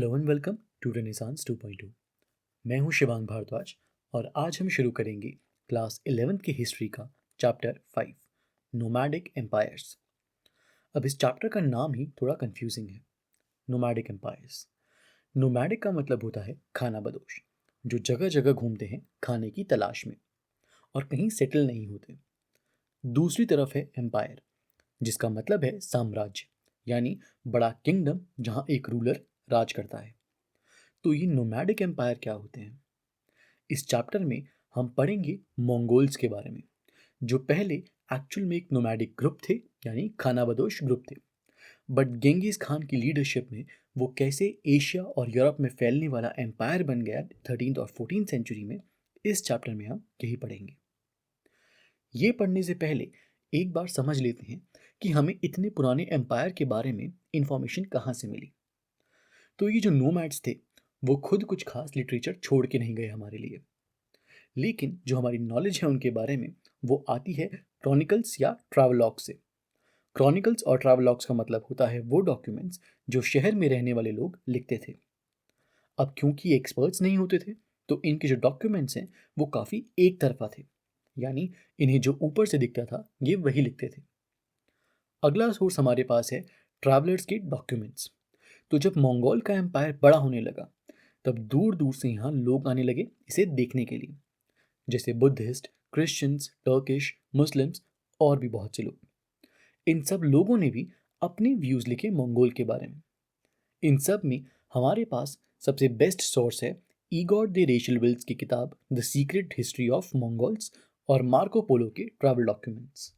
Hello and welcome to renaissance 2.2। मैं हूं शिवांग भारद्वाज और आज हम शुरू करेंगे क्लास 11th की हिस्ट्री का चैप्टर 5 नोमैडिक एम्पायर्स। अब इस चैप्टर का नाम ही थोड़ा कंफ्यूजिंग है, नोमैडिक एम्पायर्स। नोमैडिक का मतलब होता है खाना बदोश, जो जगह जगह घूमते हैं खाने की तलाश में और कहीं सेटल नहीं होते। दूसरी तरफ है एम्पायर, जिसका मतलब है साम्राज्य, यानी बड़ा किंगडम जहां एक रूलर राज करता है। तो ये नोमैडिक एम्पायर क्या होते हैं? इस चैप्टर में हम पढ़ेंगे मंगोल्स के बारे में, जो पहले एक्चुअल में एक नोमैडिक ग्रुप थे, यानी खानाबदोश ग्रुप थे। बट गेंगिस खान की लीडरशिप में वो कैसे एशिया और यूरोप में फैलने वाला एम्पायर बन गया 13th और 14th सेंचुरी में, इस चैप्टर में हम यही पढ़ेंगे। ये पढ़ने से पहले एक बार समझ लेते हैं कि हमें इतने पुराने एम्पायर के बारे में इंफॉर्मेशन कहाँ से मिली। तो ये जो नोमैड्स थे वो खुद कुछ खास लिटरेचर छोड़ के नहीं गए हमारे लिए, लेकिन जो हमारी नॉलेज है उनके बारे में वो आती है क्रॉनिकल्स या ट्रैवलॉग्स से। क्रॉनिकल्स और ट्रैवलॉग्स का मतलब होता है वो डॉक्यूमेंट्स जो शहर में रहने वाले लोग लिखते थे। अब क्योंकि एक्सपर्ट्स नहीं होते थे, तो इनके जो डॉक्यूमेंट्स हैं वो काफ़ी एक तरफा थे, यानी इन्हें जो ऊपर से दिखता था ये वही लिखते थे। अगला सोर्स हमारे पास है ट्रैवलर्स के डॉक्यूमेंट्स। तो जब मंगोल का एम्पायर बड़ा होने लगा, तब दूर दूर से यहाँ लोग आने लगे इसे देखने के लिए, जैसे बुद्धिस्ट, क्रिश्चियंस, टर्किश, मुस्लिम्स और भी बहुत से लोग। इन सब लोगों ने भी अपने व्यूज़ लिखे मंगोल के बारे में। इन सब में हमारे पास सबसे बेस्ट सोर्स है ईगोर दे रेशलविल्स की किताब the secret history of Mongols और मार्को पोलो के ट्रैवल डॉक्यूमेंट्स।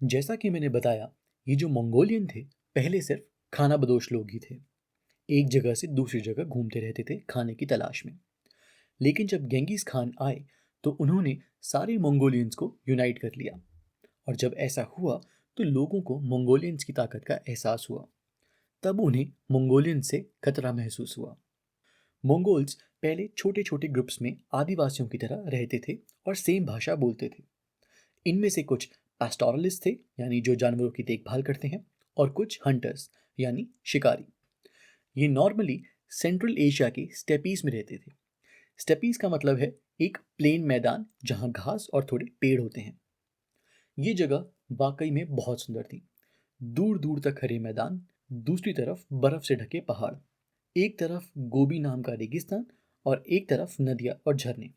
जैसा कि मैंने बताया, ये जो मंगोलियन थे पहले सिर्फ खाना बदोश लोग ही थे, एक जगह से दूसरी जगह घूमते रहते थे खाने की तलाश में। लेकिन जब गेंगिस खान आए तो उन्होंने सारे मंगोलियंस को यूनाइट कर लिया, और जब ऐसा हुआ तो लोगों को मंगोलियंस की ताकत का एहसास हुआ। तब उन्हें मंगोलियंस से खतरा महसूस हुआ। मंगोल्स पहले छोटे छोटे ग्रुप्स में आदिवासियों की तरह रहते थे और सेम भाषा बोलते थे। इनमें से कुछ पैस्टोरलिस्ट थे, यानी जो जानवरों की देखभाल करते हैं, और कुछ हंटर्स यानी शिकारी। ये नॉर्मली सेंट्रल एशिया के स्टेपीज में रहते थे। स्टेपीज का मतलब है एक प्लेन मैदान जहां घास और थोड़े पेड़ होते हैं। ये जगह वाकई में बहुत सुंदर थी। दूर दूर तक हरे मैदान, दूसरी तरफ बर्फ से ढके पहाड़, एक तरफ गोबी नाम का रेगिस्तान और एक तरफ नदियाँ और झरने।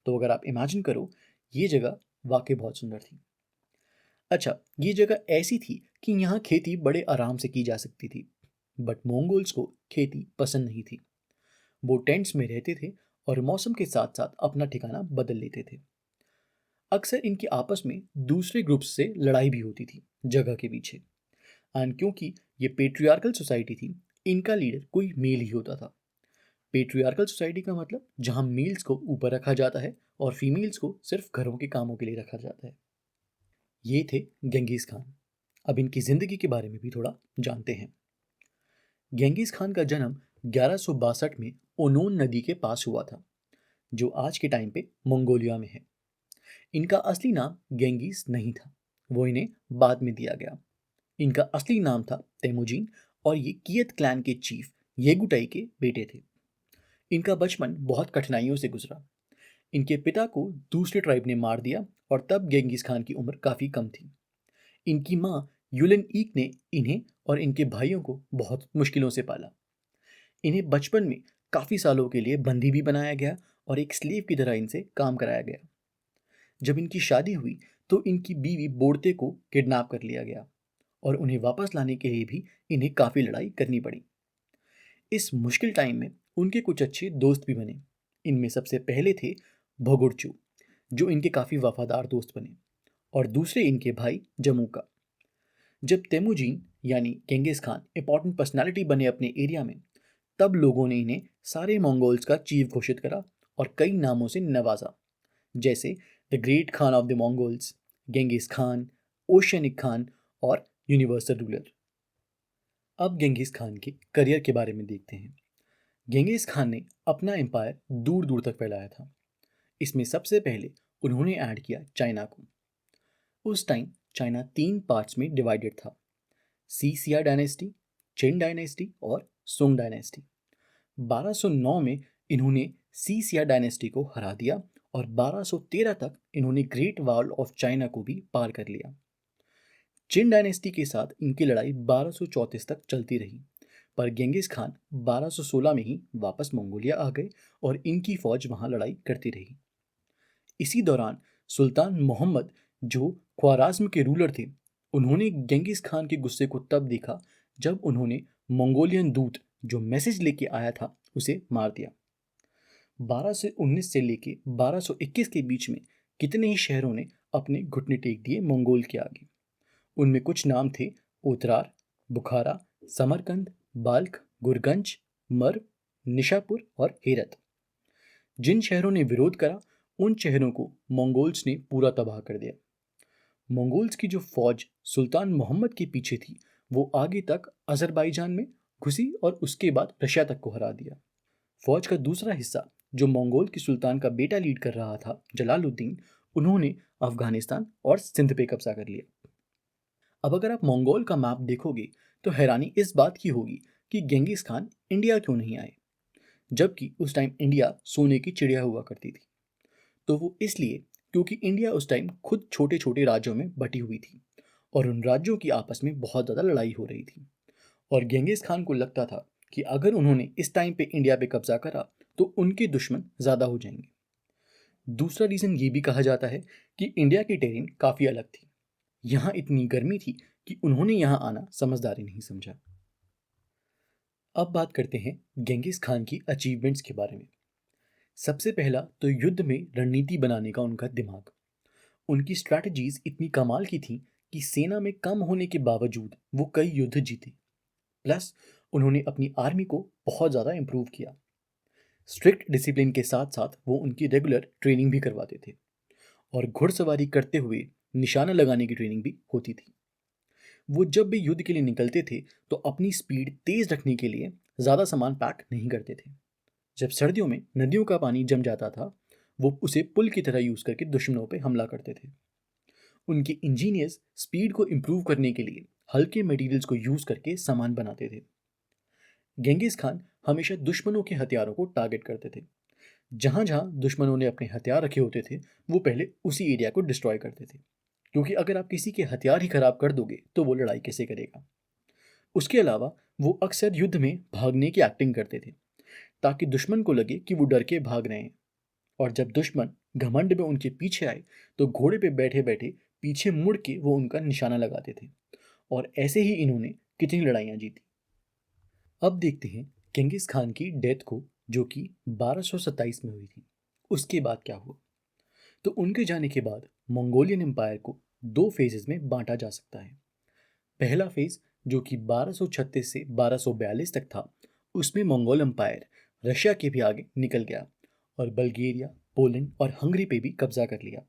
तो अगर आप इमेजिन करो, ये जगह वाकई बहुत सुंदर थी। अच्छा, ये जगह ऐसी थी कि यहाँ खेती बड़े आराम से की जा सकती थी। बट मंगोल्स को खेती पसंद नहीं थी। वो टेंट्स में रहते थे और मौसम के साथ साथ अपना ठिकाना बदल लेते थे। अक्सर इनकी आपस में दूसरे ग्रुप्स से लड़ाई भी होती थी जगह के पीछे। एंड क्योंकि ये पेट्रियार्कल सोसाइटी थी, इनका लीडर कोई मेल ही होता था। पेट्रियार्कल सोसाइटी का मतलब जहाँ मेल्स को ऊपर रखा जाता है और फीमेल्स को सिर्फ घरों के कामों के लिए रखा जाता है। ये थे गेंगिस खान। अब इनकी ज़िंदगी के बारे में भी थोड़ा जानते हैं। गेंगिस खान का जन्म 1162 में ओनोन नदी के पास हुआ था, जो आज के टाइम पे मंगोलिया में है। इनका असली नाम गेंगिस नहीं था, वो इन्हें बाद में दिया गया। इनका असली नाम था तेमुजीन और ये कियत क्लैन के चीफ येगुटाई के बेटे थे। इनका बचपन बहुत कठिनाइयों से गुजरा। इनके पिता को दूसरे ट्राइब ने मार दिया और तब गेंगिस खान की उम्र काफ़ी कम थी। इनकी माँ युलन ईक ने इन्हें और इनके भाइयों को बहुत मुश्किलों से पाला। इन्हें बचपन में काफ़ी सालों के लिए बंदी भी बनाया गया और एक स्लेव की तरह इनसे काम कराया गया। जब इनकी शादी हुई तो इनकी बीवी बोड़ते को किडनैप कर लिया गया और उन्हें वापस लाने के लिए भी इन्हें काफ़ी लड़ाई करनी पड़ी। इस मुश्किल टाइम में उनके कुछ अच्छे दोस्त भी बने। इनमें सबसे पहले थे भोगुरचू, जो इनके काफ़ी वफादार दोस्त बने, और दूसरे इनके भाई जमूका। जब तेमुजीन यानी गेंगिस खान इंपॉर्टेंट पर्सनालिटी बने अपने एरिया में, तब लोगों ने इन्हें सारे मंगोल्स का चीफ घोषित करा और कई नामों से नवाजा, जैसे the great Khan of the Mongols, Genghis Khan, oceanic Khan और यूनिवर्सल रूलर। अब गेंगिस खान के करियर के बारे में देखते हैं। गेंगिस खान ने अपना एम्पायर दूर दूर तक फैलाया था। इसमें सबसे पहले उन्होंने ऐड किया चाइना को। उस टाइम चाइना तीन पार्ट्स में डिवाइडेड था: सीसिया डायनेस्टी, चिन डायनेस्टी और सोंग डायनेस्टी। 1209 में इन्होंने सीसिया डायनेस्टी को हरा दिया और 1213 तक इन्होंने ग्रेट वॉल ऑफ चाइना को भी पार कर लिया। चिन डायनेस्टी के साथ इनकी लड़ाई 1234 तक चलती रही, पर गेंगिस खान 1216 में ही वापस मंगोलिया आ गए और इनकी फौज वहां लड़ाई करती रही। इसी दौरान सुल्तान मोहम्मद, जो ख्वाराज्म के रूलर थे, उन्होंने गेंगिस खान के गुस्से को तब देखा जब उन्होंने मंगोलियन दूत जो मैसेज लेके आया था उसे मार दिया। 1219 से लेके 1221 के बीच में कितने ही शहरों ने अपने घुटने टेक दिए मंगोल के आगे। उनमें कुछ नाम थे ओतरार, बुखारा, समरकंद, बाल्ख, गुरगंज, मर्व, निशापुर और हेरत। जिन शहरों ने विरोध करा उन शहरों को मंगोल्स ने पूरा तबाह कर दिया। मंगोल्स की जो फौज सुल्तान मोहम्मद के पीछे थी वो आगे तक अजरबैजान में घुसी और उसके बाद रशिया तक को हरा दिया। फौज का दूसरा हिस्सा जो मंगोल के सुल्तान का बेटा लीड कर रहा था, जलालुद्दीन, उन्होंने अफगानिस्तान और सिंध पे कब्जा कर लिया। अब अगर आप मंगोल का मैप देखोगे तो हैरानी इस बात की होगी कि गेंगिस खान इंडिया क्यों नहीं आए, जबकि उस टाइम इंडिया सोने की चिड़िया हुआ करती थी। तो वो इसलिए क्योंकि इंडिया उस टाइम खुद छोटे छोटे राज्यों में बटी हुई थी और उन राज्यों की आपस में बहुत ज़्यादा लड़ाई हो रही थी। और गेंगिस खान को लगता था कि अगर उन्होंने इस टाइम पे इंडिया पे कब्जा करा तो उनके दुश्मन ज़्यादा हो जाएंगे। दूसरा रीज़न ये भी कहा जाता है कि इंडिया की टेरेन काफ़ी अलग थी। यहाँ इतनी गर्मी थी कि उन्होंने यहाँ आना समझदारी नहीं समझा। अब बात करते हैं गेंगिस खान की अचीवमेंट्स के बारे में। सबसे पहला तो युद्ध में रणनीति बनाने का उनका दिमाग। उनकी स्ट्रैटेजीज इतनी कमाल की थी कि सेना में कम होने के बावजूद वो कई युद्ध जीते। प्लस उन्होंने अपनी आर्मी को बहुत ज़्यादा इम्प्रूव किया। स्ट्रिक्ट डिसिप्लिन के साथ साथ वो उनकी रेगुलर ट्रेनिंग भी करवाते थे और घुड़सवारी करते हुए निशाना लगाने की ट्रेनिंग भी होती थी। वो जब भी युद्ध के लिए निकलते थे तो अपनी स्पीड तेज रखने के लिए ज़्यादा सामान पैक नहीं करते थे। जब सर्दियों में नदियों का पानी जम जाता था वो उसे पुल की तरह यूज़ करके दुश्मनों पर हमला करते थे। उनके इंजीनियर्स स्पीड को इम्प्रूव करने के लिए हल्के मटेरियल्स को यूज़ करके सामान बनाते थे। गेंगिस खान हमेशा दुश्मनों के हथियारों को टारगेट करते थे। जहाँ जहाँ दुश्मनों ने अपने हथियार रखे होते थे वो पहले उसी एरिया को डिस्ट्रॉय करते थे, क्योंकि अगर आप किसी के हथियार ही खराब कर दोगे तो वो लड़ाई कैसे करेगा। उसके अलावा वो अक्सर युद्ध में भागने की एक्टिंग करते थे ताकि दुश्मन को लगे कि वो डर के भाग रहे हैं, और जब दुश्मन घमंड में उनके पीछे आए तो घोड़े पे बैठे बैठे पीछे मुड़ के वो उनका निशाना लगाते थे। और ऐसे ही इन्होंने कितनी लड़ाइयाँ जीती। अब देखते हैं गेंगिस खान की डेथ को, जो कि 1227 में हुई थी। उसके बाद क्या हुआ? तो उनके जाने के बाद मंगोलियन एम्पायर को दो फेजेस में बांटा जा सकता है। पहला फेज जो कि 1236 से 1242 तक था, उसमें मंगोल एम्पायर रशिया के भी आगे निकल गया और बल्गेरिया, पोलैंड और हंगरी पे भी कब्जा कर लिया।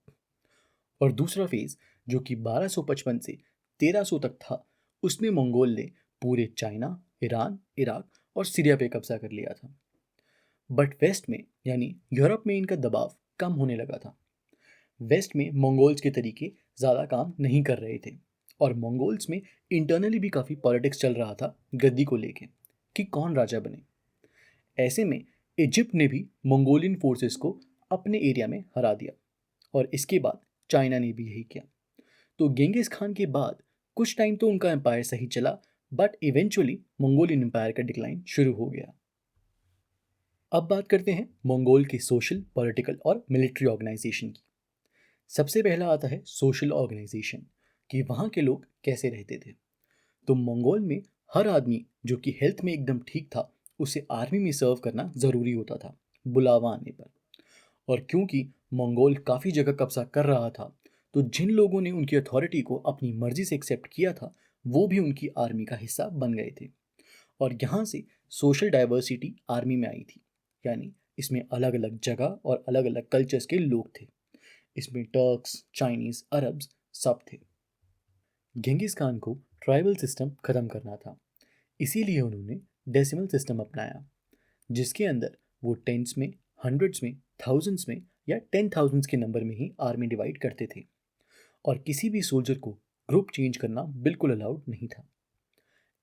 और दूसरा फेज जो कि 1255 से 1300 तक था, उसमें मंगोल ने पूरे चाइना, ईरान, इराक और सीरिया पे कब्जा कर लिया था। बट वेस्ट में यानी यूरोप में इनका दबाव कम होने लगा था। वेस्ट में मंगोल्स के तरीके ज़्यादा काम नहीं कर रहे थे और मंगोल्स में इंटरनली भी काफ़ी पॉलिटिक्स चल रहा था गद्दी को लेके कि कौन राजा बने। ऐसे में इजिप्ट ने भी मंगोलियन फोर्सेस को अपने एरिया में हरा दिया और इसके बाद चाइना ने भी यही किया। तो गेंगिस खान के बाद कुछ टाइम तो उनका एम्पायर सही चला, बट इवेंचुअली मंगोलियन एम्पायर का डिक्लाइन शुरू हो गया। अब बात करते हैं मंगोल के सोशल, पॉलिटिकल और मिलिट्री ऑर्गेनाइजेशन की। सबसे पहला आता है सोशल ऑर्गेनाइजेशन, कि वहाँ के लोग कैसे रहते थे। तो मंगोल में हर आदमी जो कि हेल्थ में एकदम ठीक था उसे आर्मी में सर्व करना ज़रूरी होता था बुलावा आने पर। और क्योंकि मंगोल काफ़ी जगह कब्जा कर रहा था तो जिन लोगों ने उनकी अथॉरिटी को अपनी मर्जी से एक्सेप्ट किया था वो भी उनकी आर्मी का हिस्सा बन गए थे। और यहाँ से सोशल डाइवर्सिटी आर्मी में आई थी, यानी इसमें अलग अलग जगह और अलग अलग कल्चर्स के लोग थे। इसमें टर्क्स, चाइनीज़, अरब्स सब थे। गेंगिस खान को ट्राइबल सिस्टम ख़त्म करना था, इसीलिए उन्होंने डेसिमल सिस्टम अपनाया, जिसके अंदर वो टेंस में, हंड्रेड्स में, थाउजेंड्स में या 10,000 के नंबर में ही आर्मी डिवाइड करते थे और किसी भी सोल्जर को ग्रुप चेंज करना बिल्कुल अलाउड नहीं था।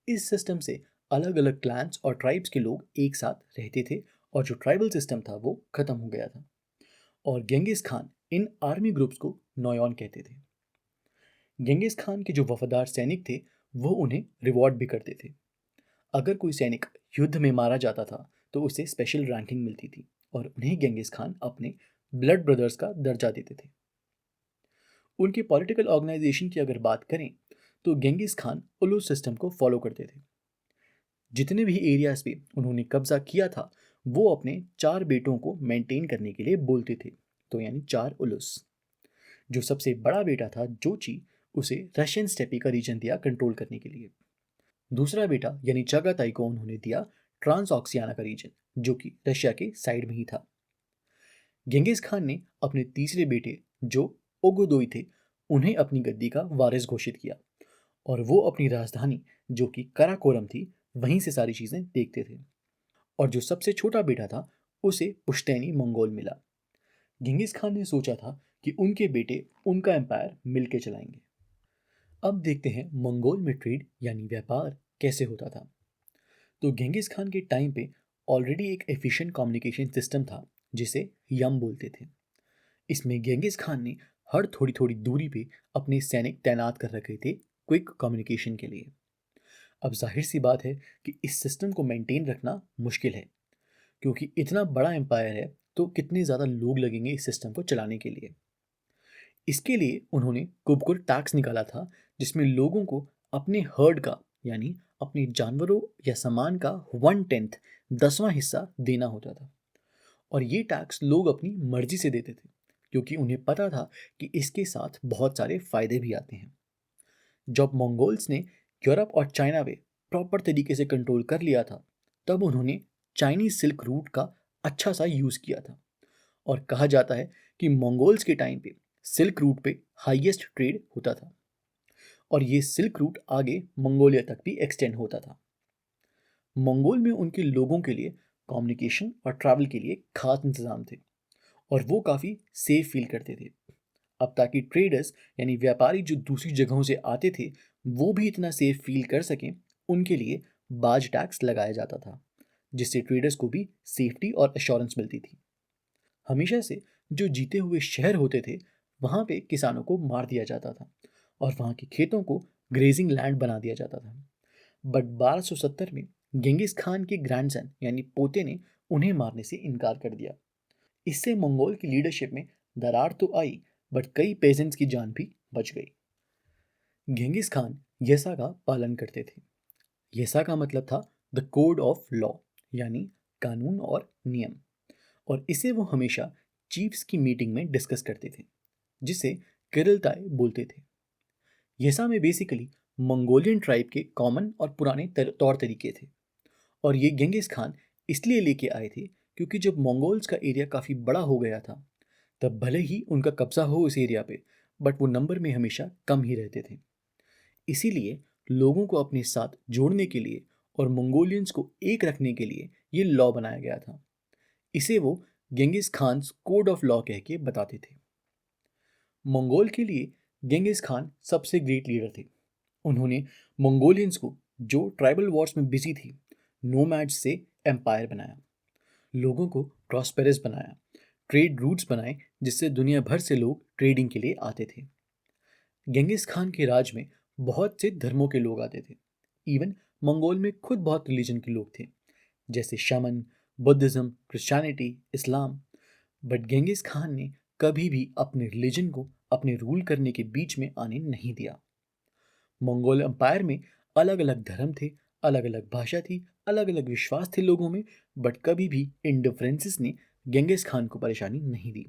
इस सिस्टम से अलग अलग क्लैंस और ट्राइब्स के लोग एक साथ रहते थे और जो ट्राइबल सिस्टम था वो खत्म हो गया था। और गेंगिस खान इन आर्मी ग्रुप्स को नोयॉन कहते थे। गेंगिस खान के जो वफादार सैनिक थे वो उन्हें रिवॉर्ड भी करते थे। अगर कोई सैनिक युद्ध में मारा जाता था तो उसे स्पेशल रैंकिंग मिलती थी और उन्हें गेंगिस खान अपने ब्लड ब्रदर्स का दर्जा देते थे। उनकी पॉलिटिकल ऑर्गेनाइजेशन की अगर बात करें तो गेंगिस खान उलू सिस्टम को फॉलो करते थे। जितने भी एरियाज पे उन्होंने कब्जा किया था वो अपने 4 बेटों को मेंटेन करने के लिए बोलते थे, तो यानी 4 उलूस। जो सबसे बड़ा बेटा था जोची, उसे रशियन स्टेपी का रीजन दिया कंट्रोल करने के लिए। दूसरा बेटा यानी चागाताई को उन्होंने दिया ट्रांस ऑक्सियाना का रीजन, जो कि रशिया के साइड में ही था। गेंगिस खान ने अपने तीसरे बेटे जो ओगोदोई थे उन्हें अपनी गद्दी का वारिस घोषित किया और वो अपनी राजधानी जो कि कराकोरम थी वहीं से सारी चीजें देखते थे। और जो सबसे छोटा बेटा था उसे पुश्तैनी मंगोल मिला। गेंगिस खान ने सोचा था कि उनके बेटे उनका एम्पायर मिलके चलाएंगे। अब देखते हैं मंगोल में ट्रेड यानी व्यापार कैसे होता था। तो गेंगिस खान के टाइम पे ऑलरेडी एक एफिशिएंट कम्युनिकेशन सिस्टम था जिसे यम बोलते थे। इसमें गेंगिस खान ने हर थोड़ी थोड़ी दूरी पे अपने सैनिक तैनात कर रखे थे क्विक कम्युनिकेशन के लिए। अब जाहिर सी बात है कि इस सिस्टम को मेंटेन रखना मुश्किल है, क्योंकि इतना बड़ा एम्पायर है तो कितने ज़्यादा लोग लगेंगे इस सिस्टम को चलाने के लिए। इसके लिए उन्होंने कुबकुर टैक्स निकाला था जिसमें लोगों को अपने हर्ड का यानी अपने जानवरों या सामान का 1/10 10वां हिस्सा देना होता था। और ये टैक्स लोग अपनी मर्जी से देते थे क्योंकि उन्हें पता था कि इसके साथ बहुत सारे फायदे भी आते हैं। जब मंगोल्स ने यूरोप और चाइना पे प्रॉपर तरीके से कंट्रोल कर लिया था तब उन्होंने चाइनीज सिल्क रूट का अच्छा सा यूज़ किया था। और कहा जाता है कि मंगोल्स के टाइम पे सिल्क रूट पे हाईएस्ट ट्रेड होता था और ये सिल्क रूट आगे मंगोलिया तक भी एक्सटेंड होता था। मंगोल में उनके लोगों के लिए कम्युनिकेशन और ट्रैवल के लिए खास इंतजाम थे और वो काफ़ी सेफ फील करते थे। अब ताकि ट्रेडर्स यानी व्यापारी जो दूसरी जगहों से आते थे वो भी इतना सेफ फील कर सकें, उनके लिए बाज टैक्स लगाया जाता था जिससे ट्रेडर्स को भी सेफ्टी और एश्योरेंस मिलती थी। हमेशा से जो जीते हुए शहर होते थे वहाँ पे किसानों को मार दिया जाता था और वहाँ के खेतों को ग्रेजिंग लैंड बना दिया जाता था। बट 1270 में गेंगिस खान के ग्रैंडसन यानी पोते ने उन्हें मारने से इनकार कर दिया। इससे मंगोल की लीडरशिप में दरार तो आई बट कई पेजेंट्स की जान भी बच गई। गेंगिस खान येसा का पालन करते थे। येसा का मतलब था द कोड ऑफ लॉ यानी कानून और नियम, और इसे वो हमेशा चीफ्स की मीटिंग में डिस्कस करते थे जिसे किरिलताई बोलते थे। येसा में बेसिकली मंगोलियन ट्राइब के कॉमन और पुराने तौर तरीके थे और ये गेंगिस खान इसलिए लेके आए थे क्योंकि जब मंगोल्स का एरिया काफ़ी बड़ा हो गया था तब भले ही उनका कब्जा हो उस एरिया पे बट वो नंबर में हमेशा कम ही रहते थे। इसीलिए लोगों को अपने साथ जोड़ने के लिए और मंगोलियंस को एक रखने के लिए ये लॉ बनाया गया था। इसे वो Genghis Khan code of law कह के बताते थे। मंगोल के लिए गेंगिस खान सबसे ग्रेट लीडर थे। उन्होंने मंगोलियंस को जो ट्राइबल वॉर्स में बिजी थी नोमैड्स से एम्पायर बनाया, लोगों को प्रॉस्पेरस बनाया, ट्रेड रूट्स बनाए जिससे दुनिया भर से लोग ट्रेडिंग के लिए आते थे। गेंगिस खान के राज में बहुत से धर्मों के लोग आते थे। इवन मंगोल में खुद बहुत रिलीजन के लोग थे जैसे शमन, Buddhism, Christianity, Islam. But Genghis Khan ने कभी भी अपने रिलीजन को अपने रूल करने के बीच में आने नहीं दिया। मंगोल एम्पायर में अलग अलग धर्म थे, अलग अलग भाषा थी, अलग अलग विश्वास थे लोगों में, बट कभी भी इन डिफरेंसेस ने गेंगिस खान को परेशानी नहीं दी।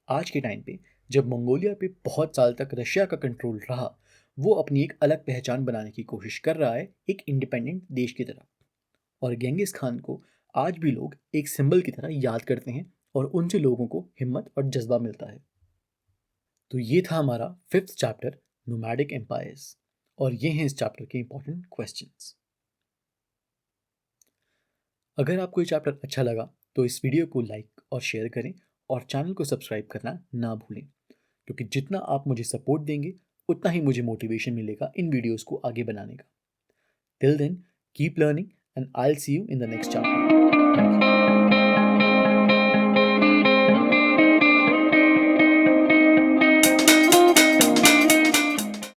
आज के टाइम पे जब मंगोलिया पे बहुत साल तक रशिया का कंट्रोल रहा, वो अपनी एक अलग पहचान बनाने की कोशिश कर रहा है एक इंडिपेंडेंट देश की तरह। और गेंगिस खान को आज भी लोग एक सिंबल की तरह याद करते हैं और उनसे लोगों को हिम्मत और जज्बा मिलता है। तो ये था हमारा 5th चैप्टर नोमैडिक एम्पायर्स और ये हैं इस चैप्टर के इंपॉर्टेंट क्वेश्चंस। अगर आपको ये चैप्टर अच्छा लगा तो इस वीडियो को लाइक और शेयर करें और चैनल को सब्सक्राइब करना ना भूलें, क्योंकि जितना आप मुझे सपोर्ट देंगे उतना ही मुझे मोटिवेशन मिलेगा इन वीडियोस को आगे बनाने का। Till then, Keep learning, and I'll see you in the next chapter.